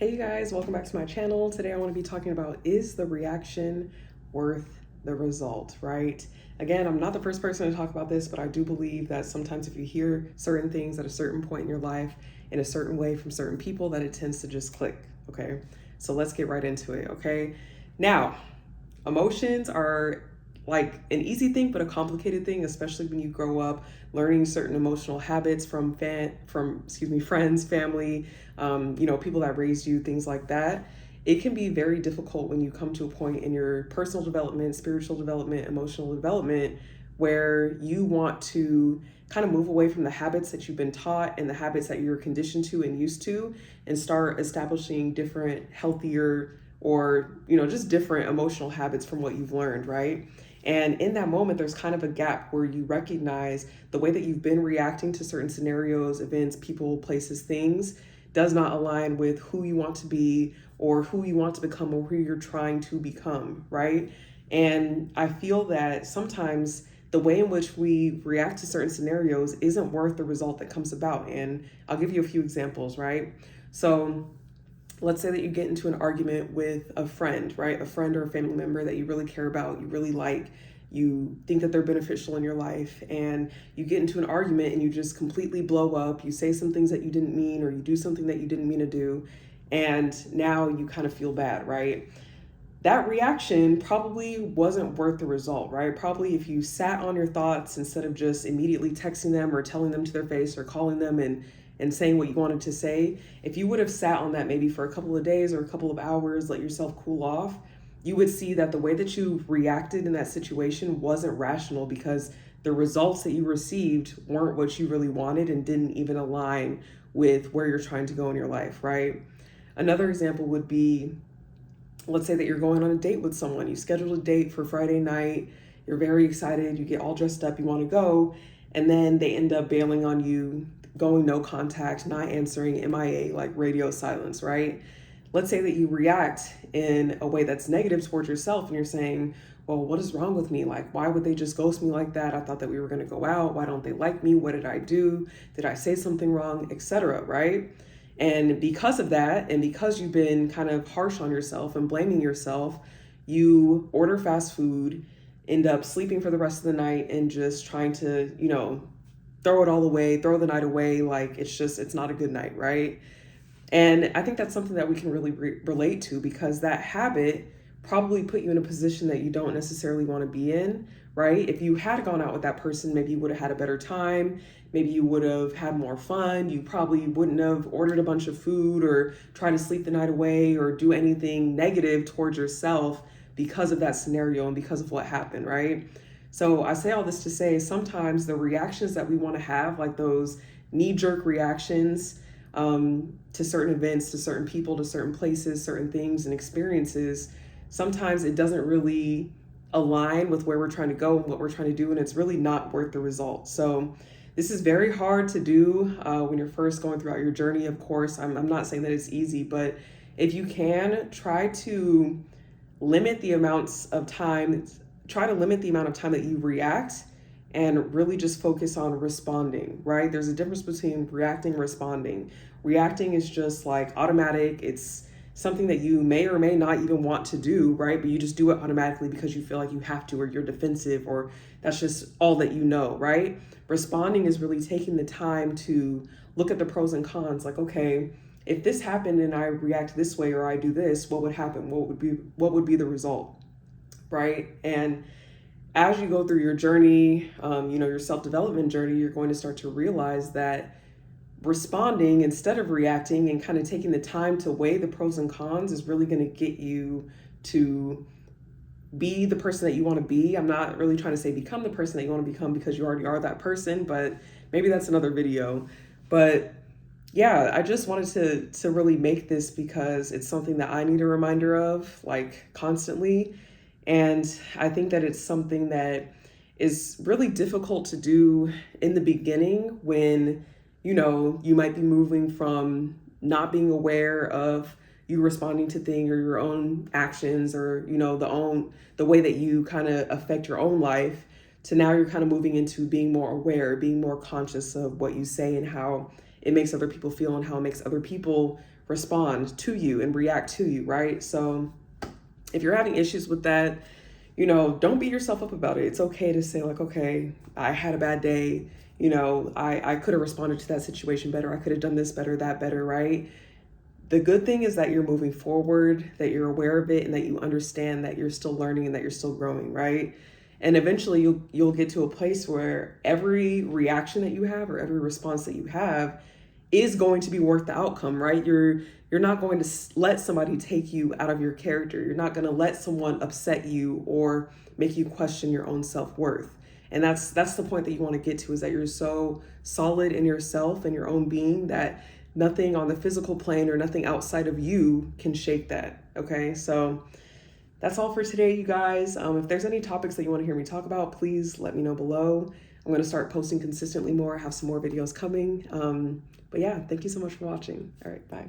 Hey you guys, welcome back to my channel. Today I want to be talking about, is the reaction worth the result, right? Again, I'm not the first person to talk about this, but I do believe that sometimes if you hear certain things at a certain point in your life in a certain way from certain people, that it tends to just click, okay? So let's get right into it, okay? Now, emotions are like an easy thing, but a complicated thing, especially when you grow up learning certain emotional habits from friends, family, people that raised you, things like that. It can be very difficult when you come to a point in your personal development, spiritual development, emotional development, where you want to kind of move away from the habits that you've been taught and the habits that you're conditioned to and used to, and start establishing different, healthier, or just different emotional habits from what you've learned, right? And in that moment, there's kind of a gap where you recognize the way that you've been reacting to certain scenarios, events, people, places, things does not align with who you want to be or who you want to become or who you're trying to become, right? And I feel that sometimes the way in which we react to certain scenarios isn't worth the result that comes about. And I'll give you a few examples, right? So let's say that you get into an argument with a friend, right? A friend or a family member that you really care about, you really like, you think that they're beneficial in your life, and you get into an argument and you just completely blow up. You say some things that you didn't mean, or you do something that you didn't mean to do, and now you kind of feel bad, right? That reaction probably wasn't worth the result, right? Probably if you sat on your thoughts instead of just immediately texting them or telling them to their face or calling them and saying what you wanted to say, if you would have sat on that maybe for a couple of days or a couple of hours, let yourself cool off, you would see that the way that you reacted in that situation wasn't rational, because the results that you received weren't what you really wanted and didn't even align with where you're trying to go in your life, right? Another example would be, let's say that you're going on a date with someone. You scheduled a date for Friday night. You're very excited. You get all dressed up. You want to go. And then they end up bailing on you, going no contact, not answering, MIA, like radio silence, right? Let's say that you react in a way that's negative towards yourself and you're saying, well, what is wrong with me? Like, why would they just ghost me like that? I thought that we were going to go out. Why don't they like me? What did I do? Did I say something wrong? Etc. Right? And because of that, and because you've been kind of harsh on yourself and blaming yourself, you order fast food, end up sleeping for the rest of the night, and just trying to, throw it all away, throw the night away. Like, it's not a good night, right? And I think that's something that we can really relate to, because that habit probably put you in a position that you don't necessarily want to be in, right? If you had gone out with that person, maybe you would have had a better time. Maybe you would have had more fun. You probably wouldn't have ordered a bunch of food or tried to sleep the night away or do anything negative towards yourself because of that scenario and because of what happened, right? So I say all this to say, sometimes the reactions that we want to have, like those knee-jerk reactions, to certain events, to certain people, to certain places, certain things and experiences, sometimes it doesn't really align with where we're trying to go and what we're trying to do, and it's really not worth the result. So this is very hard to do when you're first going throughout your journey. Of course, I'm not saying that it's easy, but if you can, limit the amounts of time, try to limit the amount of time that you react, and really just focus on responding, right? There's a difference between reacting and responding. Reacting is just like automatic. It's something that you may or may not even want to do, right? But you just do it automatically because you feel like you have to, or you're defensive, or that's just all that you know, right? Responding is really taking the time to look at the pros and cons. Like, okay, if this happened and I react this way or I do this, what would happen? What would be the result, right? And as you go through your journey, your self-development journey, you're going to start to realize that responding instead of reacting and kind of taking the time to weigh the pros and cons is really going to get you to be the person that you want to be. I'm not really trying to say become the person that you want to become, because you already are that person, but maybe that's another video. But yeah, I just wanted to really make this because it's something that I need a reminder of, like, constantly. And I think that it's something that is really difficult to do in the beginning when, you might be moving from not being aware of you responding to things or your own actions, or, the way that you kind of affect your own life, to now you're kind of moving into being more aware, being more conscious of what you say and how it makes other people feel and how it makes other people respond to you and react to you, right? So if you're having issues with that, don't beat yourself up about it. It's okay to say, like, okay, I had a bad day. I could have responded to that situation better. I could have done this better, that better, right? The good thing is that you're moving forward, that you're aware of it, and that you understand that you're still learning and that you're still growing, right? And eventually you'll get to a place where every reaction that you have or every response that you have is going to be worth the outcome, right? You're not going to let somebody take you out of your character. You're not going to let someone upset you or make you question your own self-worth. And that's the point that you want to get to, is that you're so solid in yourself and your own being that nothing on the physical plane or nothing outside of you can shake that. Okay, so that's all for today, you guys. If there's any topics that you want to hear me talk about, please let me know below. I'm going to start posting consistently more, have some more videos coming. But yeah, thank you so much for watching. All right, bye.